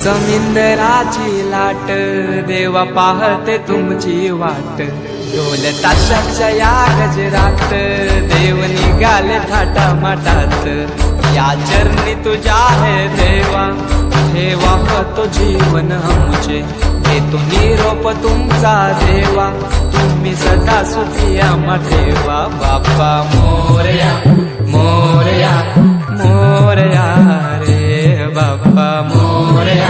समिंदराची लाट देवा पाहते तुमची वाट, ढोल ताशाच्या या गजरात देव निघाले थाटा माटात। या चरणी तुझ्या है देवा, ठेवा तो जीवन आमचे, घेतो निरोप तुमचा देवा, तुम्ही सदा सुखी आम्हा ठेवा। बाप्पा मोरया मोरया मोरया रे बाप्पा मोरया